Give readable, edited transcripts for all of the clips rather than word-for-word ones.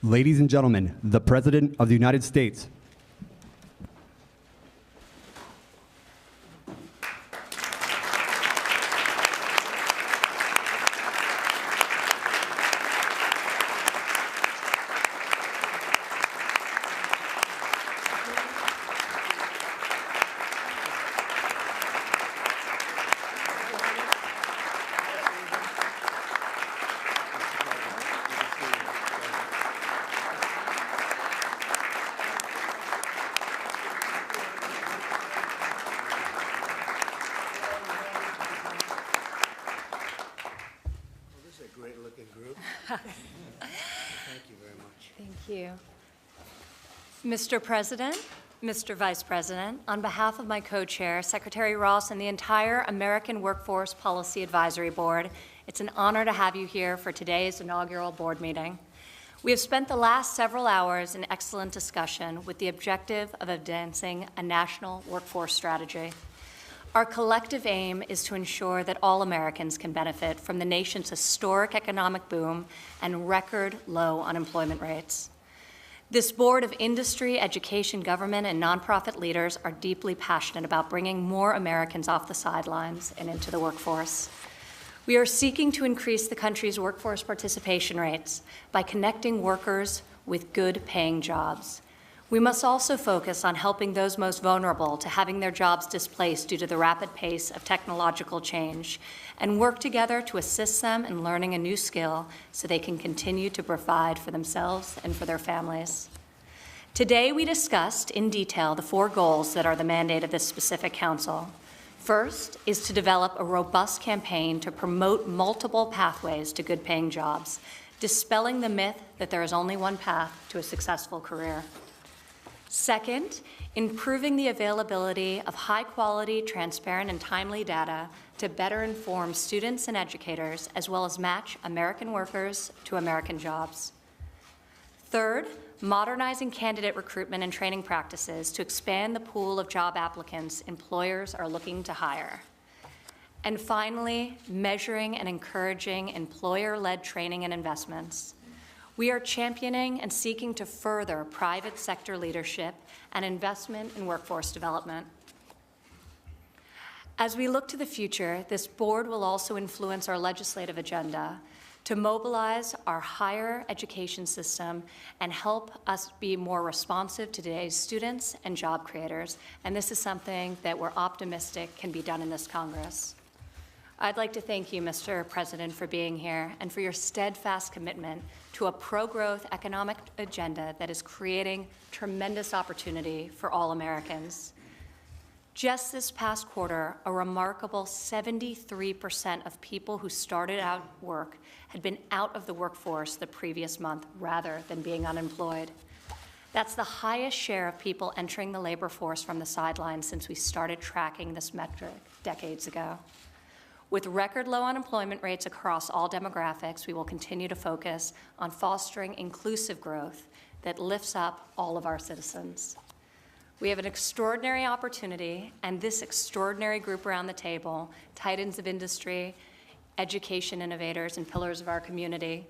Ladies and gentlemen, the President of the United States. Mr. President, Mr. Vice President, on behalf of my co-chair, Secretary Ross, and the entire American Workforce Policy Advisory Board, it's an honor to have you here for today's inaugural board meeting. We have spent the last several hours in excellent discussion with the objective of advancing a national workforce strategy. Our collective aim is to ensure that all Americans can benefit from the nation's historic economic boom and record low unemployment rates. This board of industry, education, government, and nonprofit leaders are deeply passionate about bringing more Americans off the sidelines and into the workforce. We are seeking to increase the country's workforce participation rates by connecting workers with good-paying jobs. We must also focus on helping those most vulnerable to having their jobs displaced due to the rapid pace of technological change, and work together to assist them in learning a new skill so they can continue to provide for themselves and for their families. Today, we discussed in detail the 4 goals that are the mandate of this specific council. First is to develop a robust campaign to promote multiple pathways to good-paying jobs, dispelling the myth that there is only one path to a successful career. Second, improving the availability of high-quality, transparent, and timely data to better inform students and educators, as well as match American workers to American jobs. Third, modernizing candidate recruitment and training practices to expand the pool of job applicants employers are looking to hire. And finally, measuring and encouraging employer-led training and investments. We are championing and seeking to further private sector leadership and investment in workforce development. As we look to the future, this board will also influence our legislative agenda to mobilize our higher education system and help us be more responsive to today's students and job creators. And this is something that we're optimistic can be done in this Congress. I'd like to thank you, Mr. President, for being here and for your steadfast commitment to a pro-growth economic agenda that is creating tremendous opportunity for all Americans. Just this past quarter, a remarkable 73% of people who started out work had been out of the workforce the previous month rather than being unemployed. That's the highest share of people entering the labor force from the sidelines since we started tracking this metric decades ago. With record low unemployment rates across all demographics, we will continue to focus on fostering inclusive growth that lifts up all of our citizens. We have an extraordinary opportunity, and this extraordinary group around the table, titans of industry, education innovators, and pillars of our community,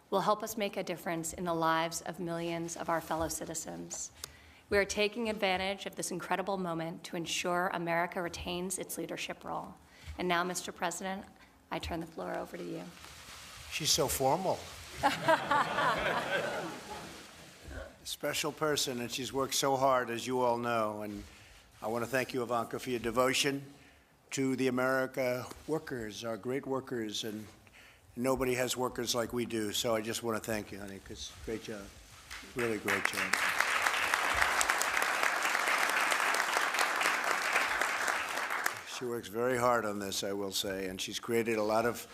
will help us make a difference in the lives of millions of our fellow citizens. We are taking advantage of this incredible moment to ensure America retains its leadership role. And now, Mr. President, I turn the floor over to you. She's so formal. Special person, and she's worked so hard, as you all know. And I want to thank you, Ivanka, for your devotion to the America workers, our great workers. And nobody has workers like we do. So I just want to thank you, honey, because great job. Really great job. She works very hard on this, I will say, and she's created a lot of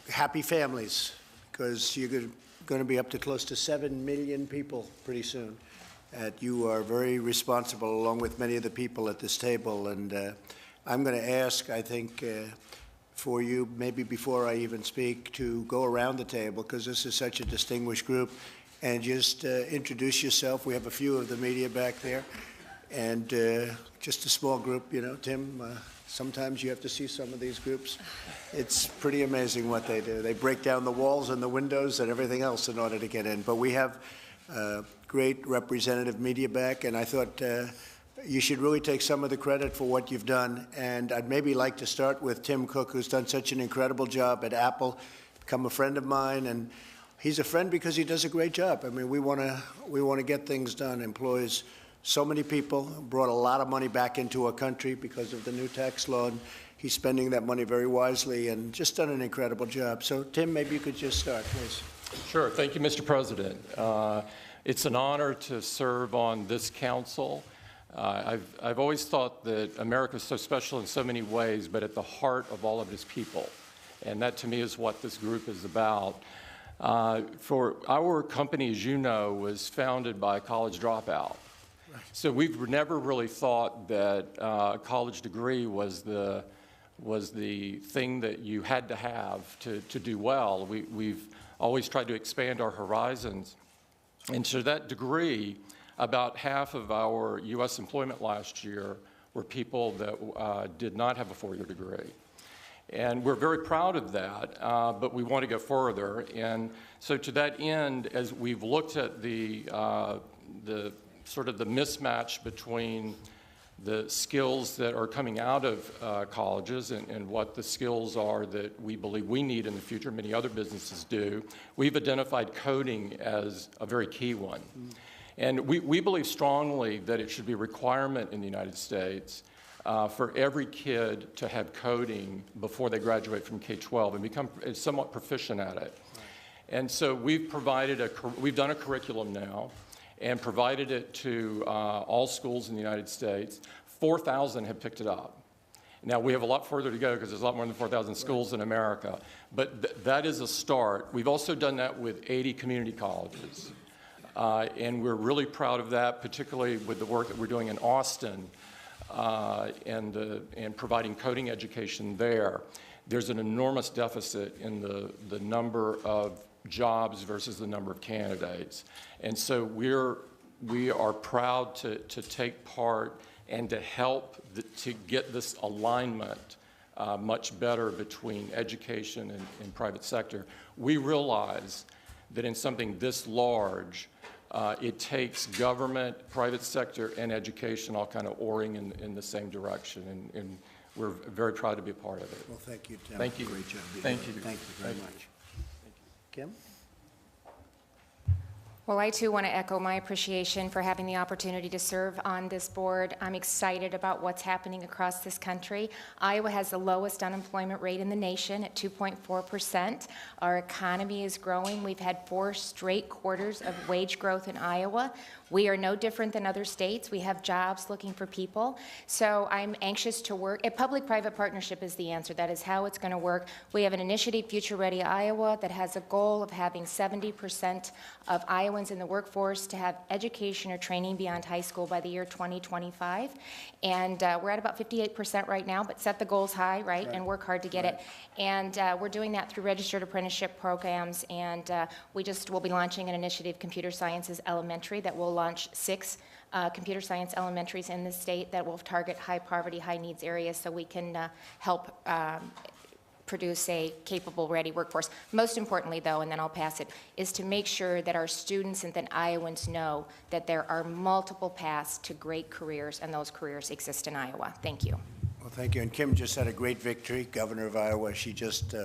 happy families, because you're going to be up to close to 7 million people pretty soon. You are very responsible, along with many of the people at this table, and I'm going to ask, I think, for you, maybe before I even speak, to go around the table, because this is such a distinguished group, and just introduce yourself. We have a few of the media back there, and just a small group, you know, Tim, Sometimes you have to see some of these groups. It's pretty amazing what they do. They break down the walls and the windows and everything else in order to get in. But we have great representative media back, and I thought you should really take some of the credit for what you've done. And I'd maybe like to start with Tim Cook, who's done such an incredible job at Apple, become a friend of mine, and he's a friend because he does a great job. I mean, we want to get things done. Employs so many people, brought a lot of money back into our country because of the new tax law, and he's spending that money very wisely and just done an incredible job. So, Tim, maybe you could just start, please. Sure. Thank you, Mr. President. It's an honor to serve on this council. I've always thought that America is so special in so many ways, but at the heart of all of it is people. And that, to me, is what this group is about. For our company, as you know, was founded by a college dropout. So we've never really thought that a college degree was the thing that you had to have to do well. We've always tried to expand our horizons. And to that degree, about half of our U.S. employment last year were people that did not have a four-year degree. And we're very proud of that, but we want to go further. And so to that end, as we've looked at the sort of the mismatch between the skills that are coming out of colleges and what the skills are that we believe we need in the future, many other businesses do, we've identified coding as a very key one. And we believe strongly that it should be a requirement in the United States for every kid to have coding before they graduate from K-12 and become somewhat proficient at it. And so we've done a curriculum now and provided it to all schools in the United States. 4,000 have picked it up. Now, we have a lot further to go because there's a lot more than 4,000 schools in America, but that is a start. We've also done that with 80 community colleges, and we're really proud of that, particularly with the work that we're doing in Austin and providing coding education there. There's an enormous deficit in the number of jobs versus the number of candidates. And so we are proud to take part and to help to get this alignment much better between education and private sector. We realize that in something this large, it takes government, private sector, and education all kind of oaring in the same direction. And we're very proud to be a part of it. Well, thank you, Tim. Thank you. Great job. Thank you. Thank you very much. Kim? Well, I too want to echo my appreciation for having the opportunity to serve on this board. I'm excited about what's happening across this country. Iowa has the lowest unemployment rate in the nation at 2.4%. Our economy is growing. We've had 4 straight quarters of wage growth in Iowa. We are no different than other states. We have jobs looking for people. So I'm anxious to work. A public-private partnership is the answer. That is how it's going to work. We have an initiative, Future Ready Iowa, that has a goal of having 70% of Iowans in the workforce to have education or training beyond high school by the year 2025. And we're at about 58% right now, but set the goals high, right, and work hard to get it. And we're doing that through registered apprenticeship programs. And we'll be launching an initiative, Computer Sciences Elementary, that will launch 6 computer science elementaries in the state that will target high poverty, high needs areas so we can help produce a capable, ready workforce. Most importantly, though, and then I'll pass it, is to make sure that our students and that Iowans know that there are multiple paths to great careers, and those careers exist in Iowa. Thank you. Well, thank you. And Kim just had a great victory, governor of Iowa. She just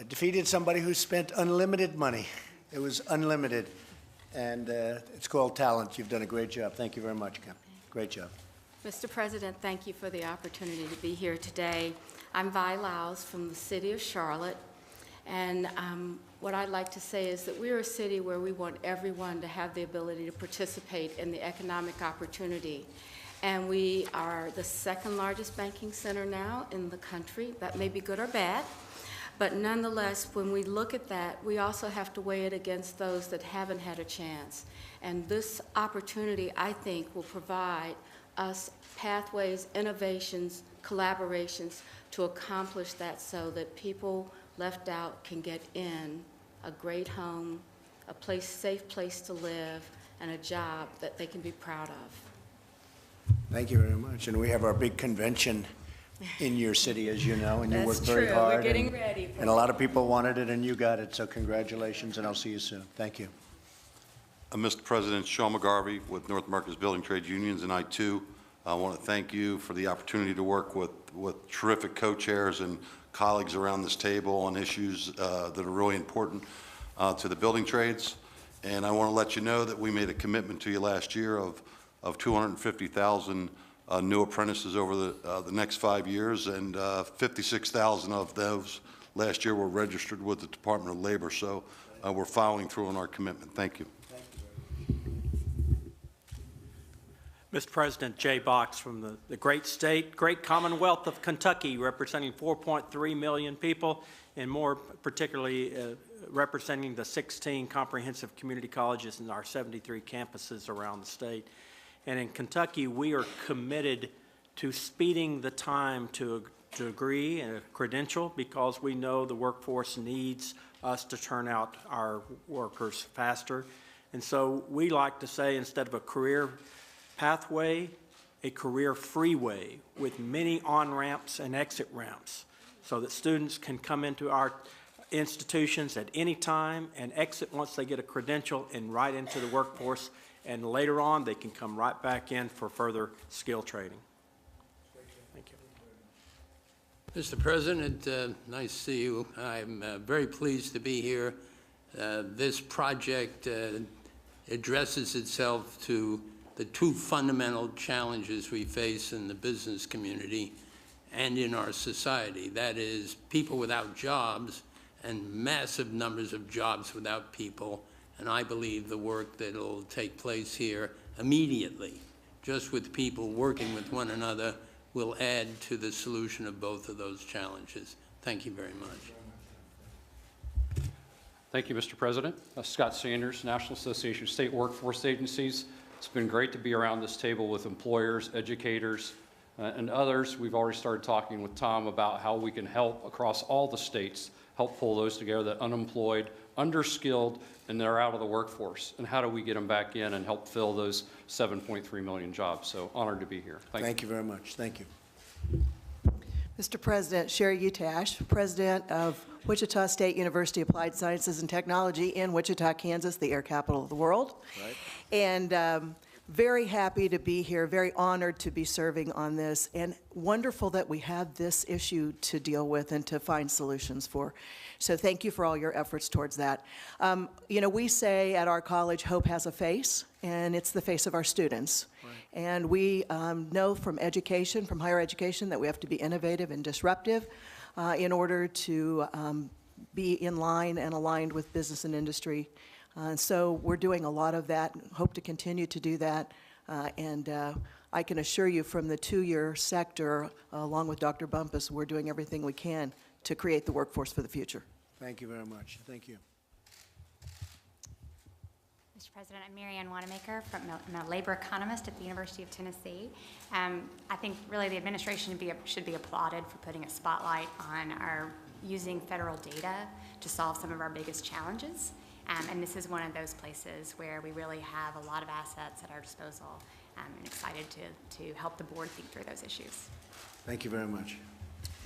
defeated somebody who spent unlimited money. It was unlimited. And it's called talent. You've done a great job. Thank you very much, Kim. Great job. Mr. President, thank you for the opportunity to be here today. I'm Vi Laus from the city of Charlotte, and what I'd like to say is that we're a city where we want everyone to have the ability to participate in the economic opportunity. And we are the 2nd largest banking center now in the country. That may be good or bad. But nonetheless, when we look at that, we also have to weigh it against those that haven't had a chance. And this opportunity, I think, will provide us pathways, innovations, collaborations to accomplish that so that people left out can get in a great home, a safe place to live, and a job that they can be proud of. Thank you very much. And we have our big convention in your city, as you know, and you That's worked very true. hard. We're getting and- ready for And a lot of people wanted it, and you got it, so congratulations, and I'll see you soon. Thank you. Mr. President, Sean McGarvey with North America's Building Trades Unions, and I too want to thank you for the opportunity to work with terrific co-chairs and colleagues around this table on issues that are really important to the building trades. And I want to let you know that we made a commitment to you last year of 250,000 new apprentices over the next 5 years, and 56,000 of those last year were registered with the Department of Labor. So we're following through on our commitment. Thank you. Mr. President, Jay Box from the great state, great Commonwealth of Kentucky, representing 4.3 million people, and more particularly representing the 16 comprehensive community colleges in our 73 campuses around the state. And in Kentucky, we are committed to speeding the time to a degree and a credential, because we know the workforce needs us to turn out our workers faster. And so we like to say, instead of a career pathway, a career freeway with many on-ramps and exit ramps, so that students can come into our institutions at any time and exit once they get a credential and right into the workforce, and later on they can come right back in for further skill training. Thank you. Mr. President, nice to see you. I'm very pleased to be here. This project addresses itself to the two fundamental challenges we face in the business community and in our society. That is, people without jobs and massive numbers of jobs without people. And I believe the work that will take place here immediately, just with people working with one another, will add to the solution of both of those challenges. Thank you very much. Thank you, Mr. President. Scott Sanders, National Association of State Workforce Agencies. It's been great to be around this table with employers, educators, and others. We've already started talking with Tom about how we can help across all the states, help pull those together, that unemployed, underskilled, and they're out of the workforce. And how do we get them back in and help fill those 7.3 million jobs? So honored to be here. Thank you very much. Thank you. Mr. President, Sherry Utash, President of Wichita State University Applied Sciences and Technology in Wichita, Kansas, the air capital of the world. Right. And very happy to be here, very honored to be serving on this, and wonderful that we have this issue to deal with and to find solutions for. So thank you for all your efforts towards that. You know, we say at our college, hope has a face, and it's the face of our students. Right. And we know from education, from higher education, that we have to be innovative and disruptive in order to be in line and aligned with business and industry. So we're doing a lot of that, hope to continue to do that. And I can assure you from the two-year sector, along with Dr. Bumpus, we're doing everything we can to create the workforce for the future. Thank you very much. Thank you. Mr. President, I'm Mary Ann Wanamaker. I'm a labor economist at the University of Tennessee. I think really the administration should be applauded for putting a spotlight on our using federal data to solve some of our biggest challenges. And this is one of those places where we really have a lot of assets at our disposal, and excited to help the board think through those issues. Thank you very much.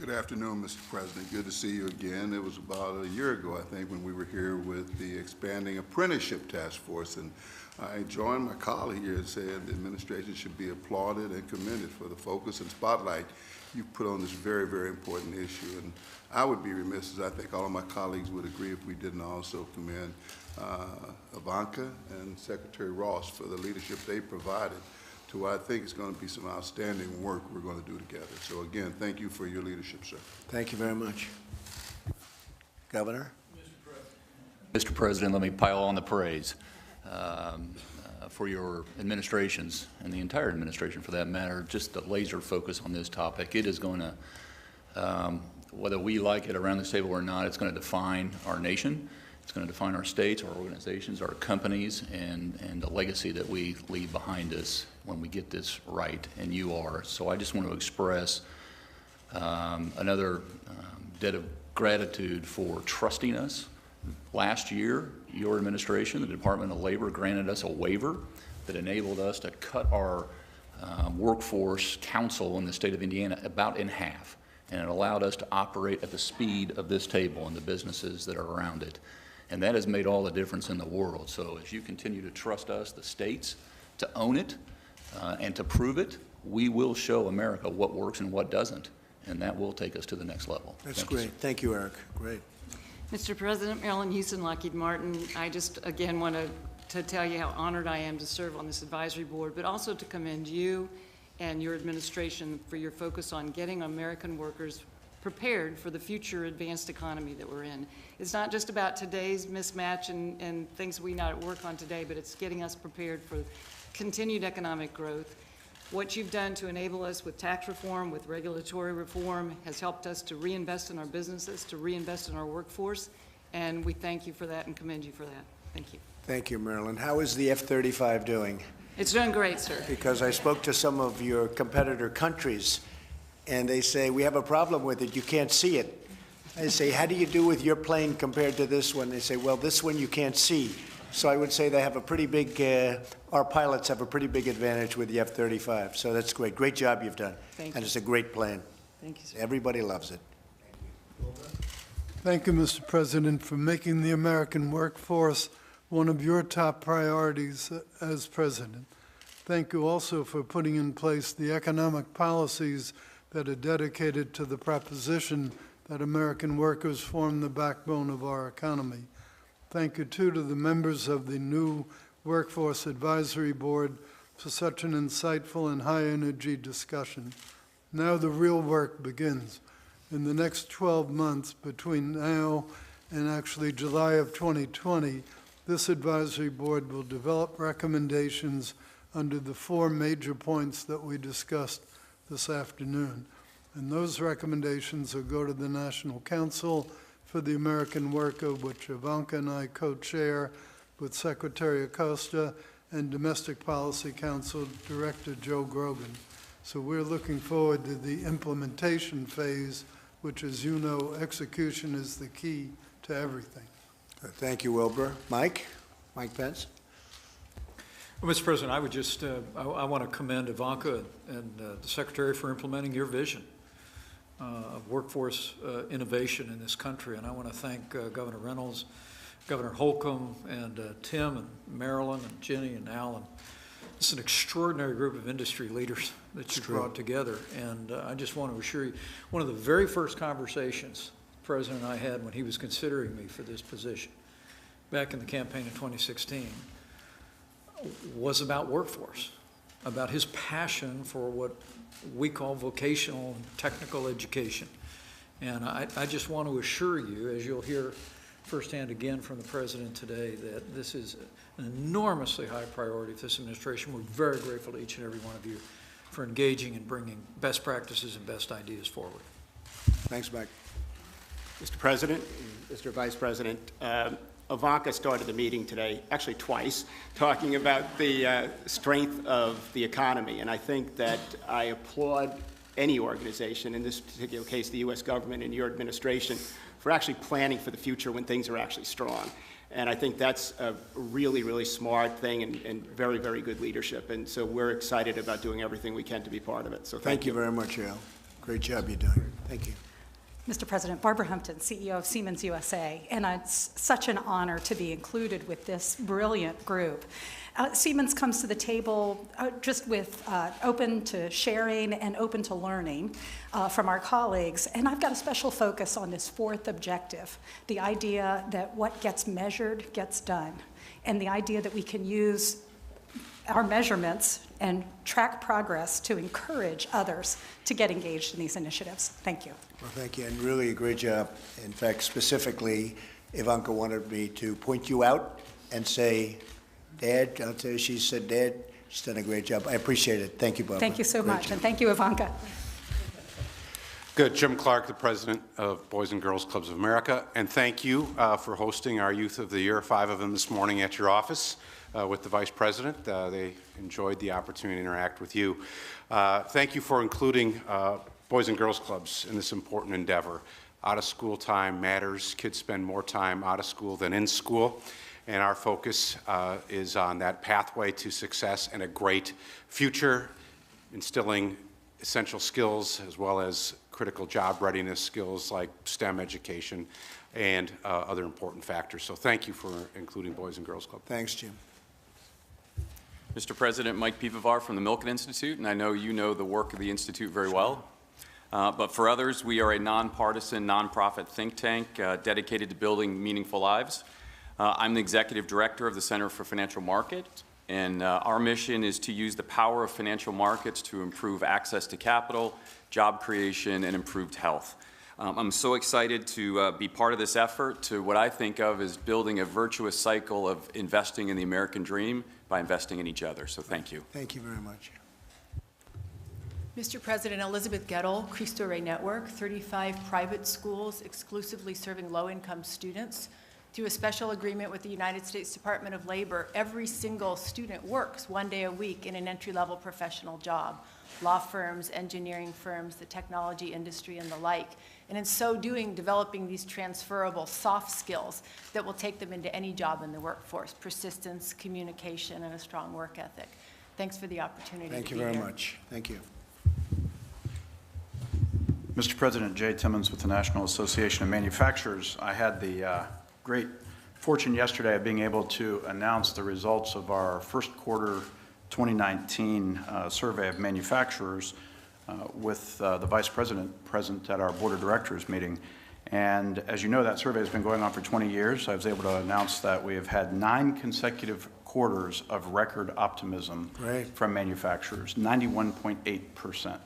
Good afternoon, Mr. President. Good to see you again. It was about a year ago, I think, when we were here with the Expanding Apprenticeship Task Force, and I joined my colleague here and said the administration should be applauded and commended for the focus and spotlight you put on this very, very important issue. And I would be remiss, as I think all of my colleagues would agree, if we didn't also commend Ivanka and Secretary Ross for the leadership they provided to what I think is going to be some outstanding work we're going to do together. So again, thank you for your leadership, sir. Thank you very much. Governor? Mr. President, let me pile on the praise for your administrations, and the entire administration for that matter, just the laser focus on this topic. It is going to, whether we like it around this table or not, it's going to define our nation. It's going to define our states, our organizations, our companies, and the legacy that we leave behind us when we get this right, and you are. So I just want to express another debt of gratitude for trusting us. Last year, your administration, the Department of Labor, granted us a waiver that enabled us to cut our workforce council in the state of Indiana about in half. And it allowed us to operate at the speed of this table and the businesses that are around it. And that has made all the difference in the world. So as you continue to trust us, the states, to own it and to prove it, we will show America what works and what doesn't. And that will take us to the next level. That's great. Thank you, Eric. Great. Mr. President, Marilyn Houston, Lockheed Martin, I just again want to tell you how honored I am to serve on this advisory board, but also to commend you and your administration for your focus on getting American workers prepared for the future advanced economy that we're in. It's not just about today's mismatch and things we not work on today, but it's getting us prepared for continued economic growth. What you've done to enable us with tax reform, with regulatory reform, has helped us to reinvest in our businesses, to reinvest in our workforce, and we thank you for that and commend you for that. Thank you. Thank you, Marilyn. How is the F-35 doing? It's doing great, sir. Because I spoke to some of your competitor countries, and they say, we have a problem with it, you can't see it. I say, how do you do with your plane compared to this one? They say, well, this one you can't see. So I would say they have a pretty big, our pilots have a pretty big advantage with the F-35. So that's great. Great job you've done. Thank you. And it's a great plane. Thank you, sir. Everybody loves it. Thank you, Mr. President, for making the American workforce one of your top priorities as president. Thank you also for putting in place the economic policies that are dedicated to the proposition that American workers form the backbone of our economy. Thank you, too, to the members of the new Workforce Advisory Board for such an insightful and high-energy discussion. Now the real work begins. In the next 12 months, between now and actually July of 2020, this advisory board will develop recommendations under the 4 major points that we discussed this afternoon. And those recommendations will go to the National Council for the American Worker, which Ivanka and I co-chair with Secretary Acosta and Domestic Policy Council Director Joe Grogan. So we're looking forward to the implementation phase, which, as you know, execution is the key to everything. Thank you, Wilbur. Mike Pence. Well, Mr. President, I would just, I want to commend Ivanka and the Secretary for implementing your vision of workforce innovation in this country. And I want to thank Governor Reynolds, Governor Holcomb, and Tim, and Marilyn, and Jenny, and Alan. It's an extraordinary group of industry leaders that you brought together. And I just want to assure you, one of the very first conversations the President and I had when he was considering me for this position back in the campaign in 2016 was about workforce, about his passion for what we call vocational and technical education. And I just want to assure you, as you'll hear firsthand again from the President today, that this is an enormously high priority for this administration. We're very grateful to each and every one of you for engaging and bringing best practices and best ideas forward. Thanks, Mike. Mr. President, Mr. Vice President, Ivanka started the meeting today, actually twice, talking about the strength of the economy. And I think that I applaud any organization, in this particular case the U.S. government and your administration, for actually planning for the future when things are actually strong. And I think that's a really, really smart thing and very, very good leadership. And so we're excited about doing everything we can to be part of it. So thank you very much, Al. Great job you're doing. Thank you. Mr. President, Barbara Humpton, CEO of Siemens USA, and it's such an honor to be included with this brilliant group. Siemens comes to the table just with open to sharing and open to learning from our colleagues, and I've got a special focus on this 4th objective, the idea that what gets measured gets done, and the idea that we can use our measurements and track progress to encourage others to get engaged in these initiatives. Thank you. Well, thank you, and really a great job. In fact, specifically, Ivanka wanted me to point you out and say, Dad, I'll tell you, she said, Dad, she's done a great job. I appreciate it. Thank you, Barbara. Thank you so much, and thank you, Ivanka. Good. Jim Clark, the president of Boys and Girls Clubs of America, and thank you for hosting our Youth of the Year, 5 of them this morning at your office with the Vice President. They enjoyed the opportunity to interact with you. Thank you for including Boys and Girls Clubs in this important endeavor. Out-of-school time matters. Kids spend more time out of school than in school, and our focus is on that pathway to success and a great future instilling essential skills as well as critical job readiness skills like STEM education and other important factors. So thank you for including Boys and Girls Club. Thanks, Jim. Mr. President, Mike Pivovar from the Milken Institute, and I know you know the work of the Institute very well. But for others, we are a nonpartisan, nonprofit think tank dedicated to building meaningful lives. I'm the Executive Director of the Center for Financial Markets, and our mission is to use the power of financial markets to improve access to capital, job creation, and improved health. I'm so excited to be part of this effort to what I think of as building a virtuous cycle of investing in the American dream by investing in each other. So thank you. Thank you very much. Mr. President, Elizabeth Gettle, Cristo Rey Network, 35 private schools exclusively serving low-income students. Through a special agreement with the United States Department of Labor, every single student works 1 day a week in an entry-level professional job, law firms, engineering firms, the technology industry, and the like. And in so doing, developing these transferable soft skills that will take them into any job in the workforce: persistence, communication, and a strong work ethic. Thanks for the opportunity to be here. Thank you very much. Thank you. Mr. President, Jay Timmons with the National Association of Manufacturers. I had the great fortune yesterday of being able to announce the results of our first quarter 2019 survey of manufacturers with the Vice President present at our Board of Directors meeting. And as you know, that survey has been going on for 20 years. I was able to announce that we have had 9 consecutive quarters of record optimism from manufacturers, 91.8%.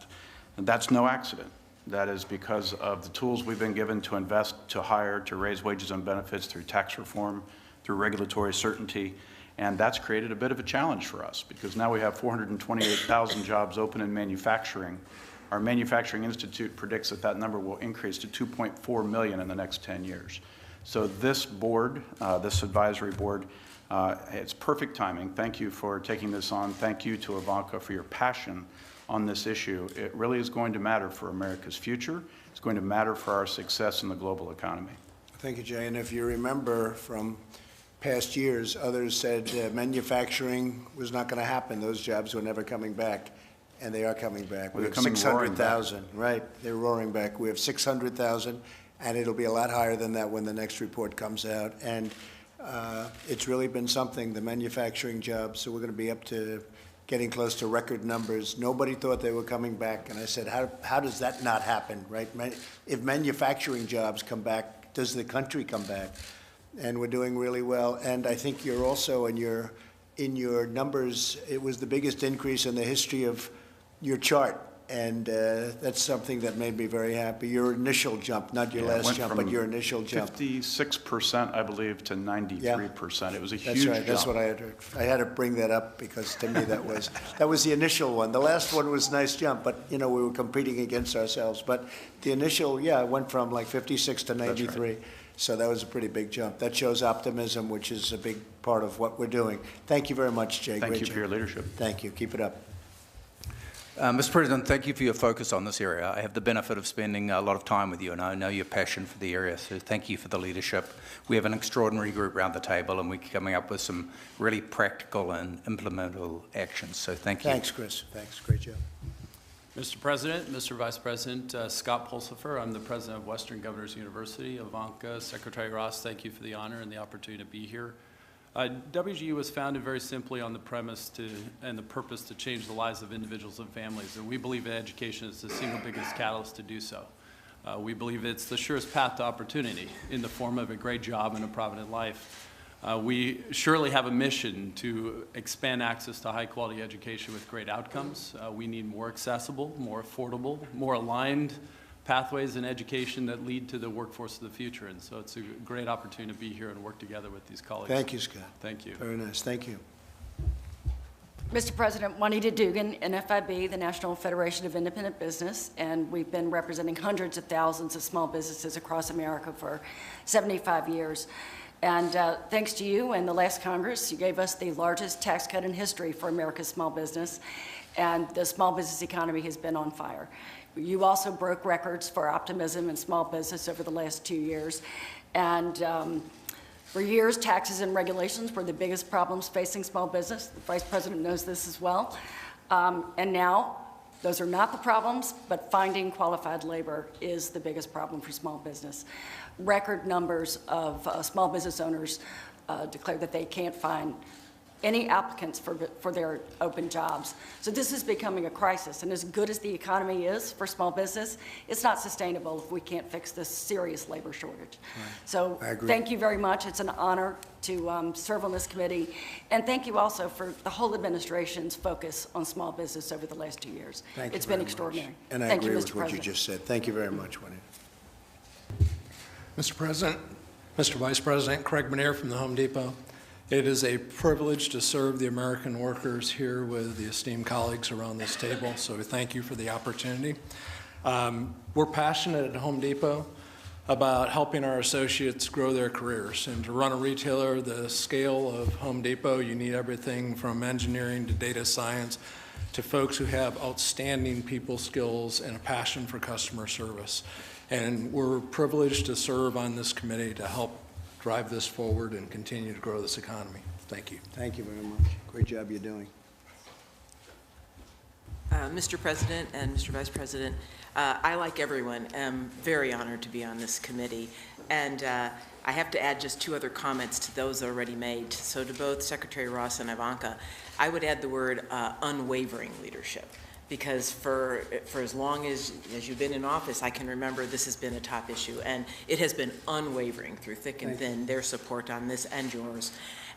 And that's no accident. That is because of the tools we've been given to invest, to hire, to raise wages and benefits through tax reform, through regulatory certainty. And that's created a bit of a challenge for us because now we have 428,000 jobs open in manufacturing. Our Manufacturing Institute predicts that that number will increase to 2.4 million in the next 10 years. So this board, this advisory board, it's perfect timing. Thank you for taking this on. Thank you to Ivanka for your passion on this issue. It really is going to matter for America's future. It's going to matter for our success in the global economy. Thank you, Jay. And if you remember from past years, others said manufacturing was not going to happen. Those jobs were never coming back, and they are coming back. Well, we have 600,000. Right, they're roaring back. We have 600,000, and it'll be a lot higher than that when the next report comes out. And it's really been something, the manufacturing jobs. So we're going to be up to getting close to record numbers. Nobody thought they were coming back, and I said, how does that not happen, right? If manufacturing jobs come back, does the country come back? And we're doing really well. And I think you're also in your numbers, it was the biggest increase in the history of your chart. And that's something that made me very happy. Your initial jump, not your last jump, but your initial jump. 56%, I believe, to 93%. It was a huge That's right. jump. That's what I had heard. I had to bring that up because to me that was the initial one. The last one was a nice jump, but you know we were competing against ourselves. But the initial, it went from like 56 to 93. Right. So that was a pretty big jump. That shows optimism, which is a big part of what we're doing. Thank you very much, Jay. Thank you for your leadership. Thank you. Keep it up. Mr. President, thank you for your focus on this area. I have the benefit of spending a lot of time with you, and I know your passion for the area, so thank you for the leadership. We have an extraordinary group around the table, and we're coming up with some really practical and implementable actions, so thank you. Thanks, Chris. Thanks. Great job. Mr. President, Mr. Vice President, Scott Pulsifer, I'm the president of Western Governors University. Ivanka, Secretary Ross, thank you for the honor and the opportunity to be here. WGU was founded very simply on the premise and the purpose to change the lives of individuals and families, and we believe that education is the single biggest catalyst to do so. We believe it's the surest path to opportunity in the form of a great job and a provident life. We surely have a mission to expand access to high-quality education with great outcomes. We need more accessible, more affordable, more aligned pathways in education that lead to the workforce of the future. And so it's a great opportunity to be here and work together with these colleagues. Thank you, Scott. Thank you. Very nice. Thank you. Mr. President, Juanita Dugan, NFIB, the National Federation of Independent Business, and we've been representing hundreds of thousands of small businesses across America for 75 years. And thanks to you and the last Congress, you gave us the largest tax cut in history for America's small business, and the small business economy has been on fire. You also broke records for optimism in small business over the last 2 years. And for years, taxes and regulations were the biggest problems facing small business. The Vice President knows this as well. And now Those are not the problems, but finding qualified labor is the biggest problem for small business. Record numbers of small business owners declare that they can't find any applicants for their open jobs. So this is becoming a crisis, and as good as the economy is for small business, it's not sustainable if we can't fix this serious labor shortage. Right. So thank you very much. It's an honor to serve on this committee, and thank you also for the whole administration's focus on small business over the last 2 years. Thank you it's been very extraordinary. much. And I thank agree you, with Mr. what you President. just said. Thank you very much, Winnie. Mr. President, Mr. Vice President, Craig Manier from the Home Depot. It is a privilege to serve the American workers here with the esteemed colleagues around this table, so thank you for the opportunity. We're passionate at Home Depot about helping our associates grow their careers. And to run a retailer the scale of Home Depot, you need everything from engineering to data science to folks who have outstanding people skills and a passion for customer service. And we're privileged to serve on this committee to help drive this forward and continue to grow this economy. Thank you. Thank you very much. Great job you're doing. Mr. President and Mr. Vice President, I, like everyone, am very honored to be on this committee. And I have to add just 2 other comments to those already made. So to both Secretary Ross and Ivanka, I would add the word unwavering leadership. Because for as long as you've been in office, I can remember this has been a top issue, and it has been unwavering through thick and thin, their support on this and yours.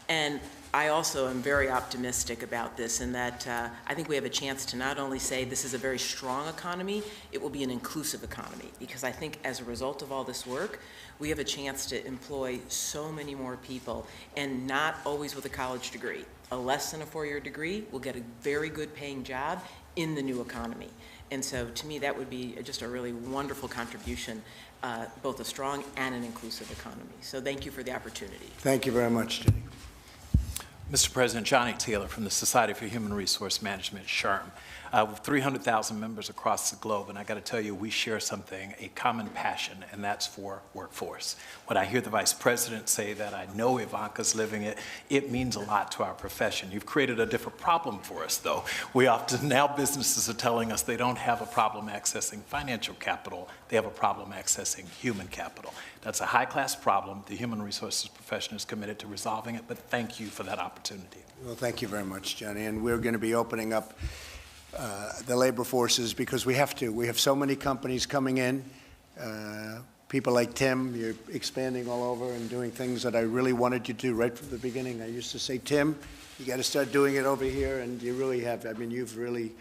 And I also am very optimistic about this in that I think we have a chance to not only say this is a very strong economy, it will be an inclusive economy, because I think as a result of all this work, we have a chance to employ so many more people, and not always with a college degree. A less than a 4-year degree will get a very good paying job in the new economy. And so to me, that would be just a really wonderful contribution, both a strong and an inclusive economy. So thank you for the opportunity. Thank you very much, Jenny. Mr. President, Johnny Taylor from the Society for Human Resource Management, SHRM. With 300,000 members across the globe, and I got to tell you, we share something, a common passion, and that's for workforce. When I hear the Vice President say that, I know Ivanka's living it, it means a lot to our profession. You've created a different problem for us, though. We often, now businesses are telling us they don't have a problem accessing financial capital, they have a problem accessing human capital. That's a high-class problem. The human resources profession is committed to resolving it, but thank you for that opportunity. Well, thank you very much, Johnny. And we're going to be opening up the labor forces because we have to. We have so many companies coming in. People like Tim, you're expanding all over and doing things that I really wanted you to do right from the beginning. I used to say, Tim, you got to start doing it over here, and you really have. I mean, you've really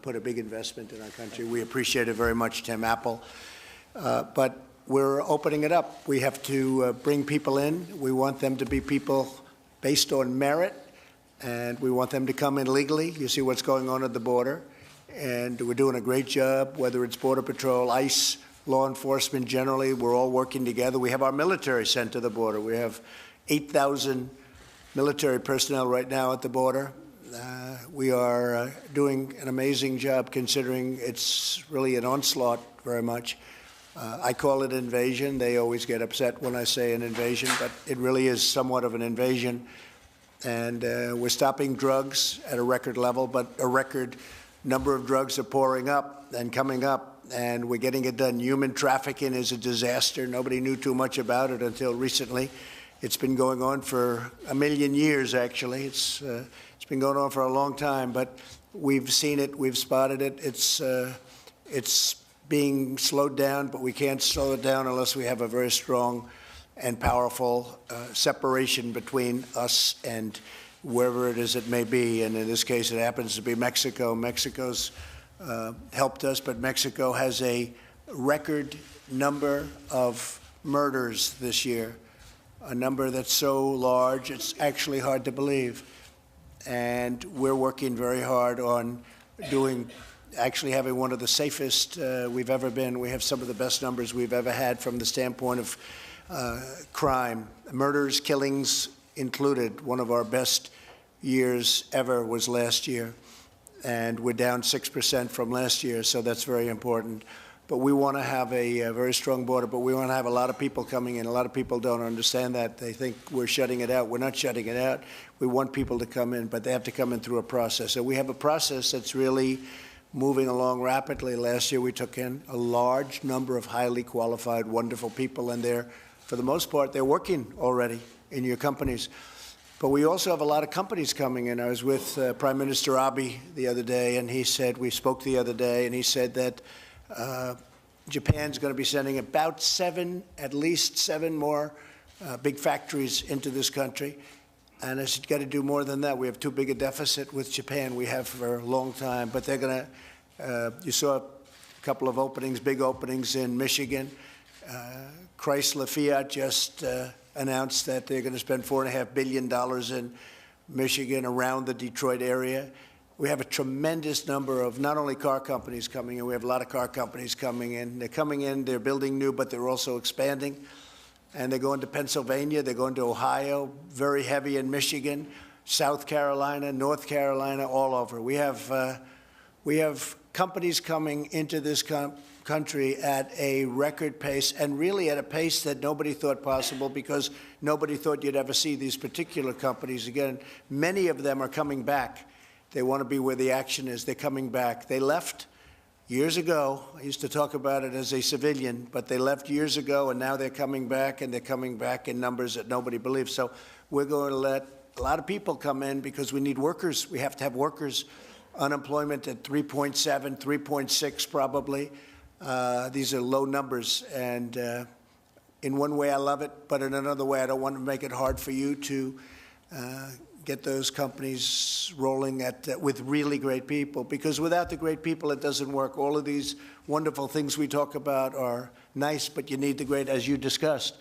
put a big investment in our country. We appreciate it very much, Tim Apple. But we're opening it up. We have to bring people in. We want them to be people based on merit, and we want them to come in legally. You see what's going on at the border, and we're doing a great job, whether it's Border Patrol, ICE, law enforcement generally. We're all working together. We have our military sent to the border. We have 8,000 military personnel right now at the border. We are doing an amazing job considering it's really an onslaught very much. I call it invasion. They always get upset when I say an invasion, but it really is somewhat of an invasion. And we're stopping drugs at a record level, but a record number of drugs are pouring up and coming up, and we're getting it done. Human trafficking is a disaster. Nobody knew too much about it until recently. It's been going on for 1 million years, actually. It's been going on for a long time, but we've seen it, we've spotted it. It's being slowed down, but we can't slow it down unless we have a very strong and powerful separation between us and wherever it is it may be. And in this case, it happens to be Mexico. Mexico's helped us, but Mexico has a record number of murders this year, a number that's so large it's actually hard to believe. And we're working very hard on actually having one of the safest we've ever been. We have some of the best numbers we've ever had from the standpoint of crime, murders, killings included. One of our best years ever was last year, and we're down 6% from last year, so that's very important. But we want to have a very strong border, but we want to have a lot of people coming in. A lot of people don't understand that. They think we're shutting it out. We're not shutting it out. We want people to come in, but they have to come in through a process. So we have a process that's really moving along rapidly. Last year, we took in a large number of highly qualified, wonderful people, and for the most part, they're working already in your companies. But we also have a lot of companies coming in. I was with Prime Minister Abe the other day, and we spoke the other day, and he said that Japan's going to be sending at least seven more big factories into this country. And it's got to do more than that. We have too big a deficit with Japan. We have for a long time. But they're going to, you saw a couple of openings, big openings in Michigan. Chrysler Fiat just announced that they're going to spend $4.5 billion in Michigan around the Detroit area. We have a tremendous number of not only car companies coming in, we have a lot of car companies coming in. They're coming in, they're building new, but they're also expanding. And they're going to Pennsylvania, they're going to Ohio, very heavy in Michigan, South Carolina, North Carolina, all over. We have companies coming into this country at a record pace, and really at a pace that nobody thought possible, because nobody thought you'd ever see these particular companies again. Many of them are coming back. They want to be where the action is. They're coming back. They left years ago. I used to talk about it as a civilian, but they left years ago, and now they're coming back, and they're coming back in numbers that nobody believes. So we're going to let a lot of people come in because we need workers. We have to have workers. Unemployment at 3.7, 3.6 probably. These are low numbers, and in one way I love it, but in another way I don't want to make it hard for you to get those companies rolling with really great people, because without the great people it doesn't work. All of these wonderful things we talk about are nice, but you need the great, as you discussed.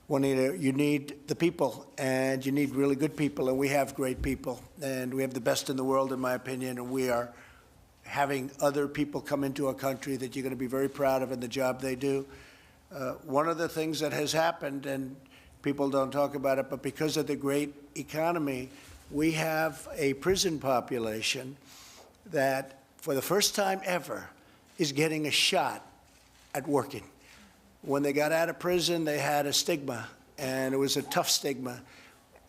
Juanita, you need the people, and you need really good people, and we have great people, and we have the best in the world, in my opinion, and we are having other people come into our country that you're going to be very proud of in the job they do. One of the things that has happened, and people don't talk about it, but because of the great economy, we have a prison population that, for the first time ever, is getting a shot at working. When they got out of prison, they had a stigma, and it was a tough stigma.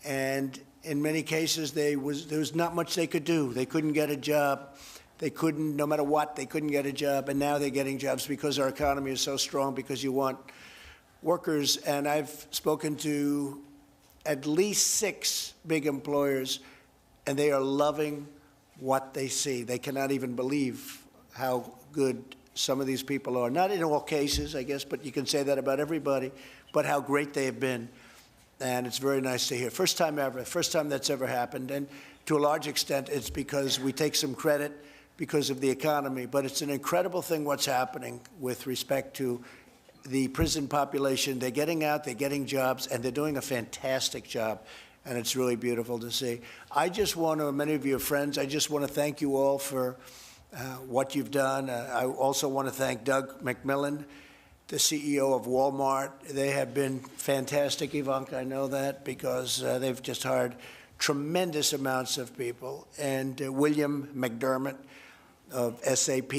And in many cases, there was not much they could do. They couldn't get a job. They couldn't, no matter what, they couldn't get a job. And now they're getting jobs because our economy is so strong, because you want workers. And I've spoken to at least 6 big employers, and they are loving what they see. They cannot even believe how good some of these people are. Not in all cases, I guess, but you can say that about everybody, but how great they have been. And it's very nice to hear. First time ever, first time that's ever happened. And to a large extent, it's because we take some credit because of the economy, but it's an incredible thing what's happening with respect to the prison population. They're getting out, they're getting jobs, and they're doing a fantastic job, and it's really beautiful to see. I just want to, many of you are friends, I just want to thank you all for what you've done. I also want to thank Doug McMillon, the CEO of Walmart. They have been fantastic, Ivanka, I know that, because they've just hired tremendous amounts of people. And William McDermott of SAP,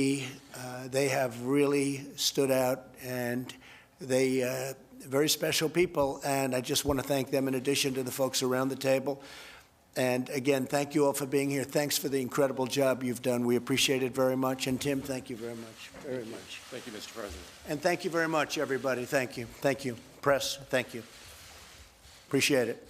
they have really stood out, and they very special people, and I just want to thank them in addition to the folks around the table. And again, thank you all for being here. Thanks for the incredible job you've done. We appreciate it very much. And Tim, thank you very much, very much. Thank you, Mr. President. And thank you very much, everybody. Thank you. Thank you. Press, thank you. Appreciate it.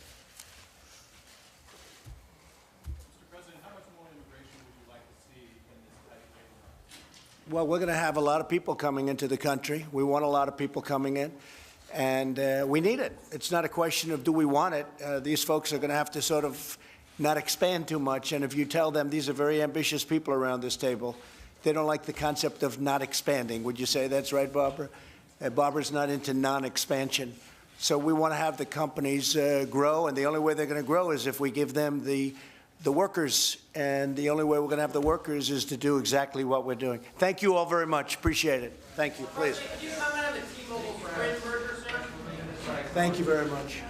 Mr. President, how much more immigration would you like to see in this type of labor? Well, we're going to have a lot of people coming into the country. We want a lot of people coming in, and we need it. It's not a question of do we want it. These folks are going to have to sort of not expand too much, and if you tell them, these are very ambitious people around this table, they don't like the concept of not expanding. Would you say that's right, Barbara? Barbara's not into non-expansion. So we want to have the companies grow, and the only way they're going to grow is if we give them the workers, and the only way we're going to have the workers is to do exactly what we're doing. Thank you all very much. Appreciate it. Thank you. Please. Could you comment on the T-Mobile Sprint merger, sir? Thank you very much.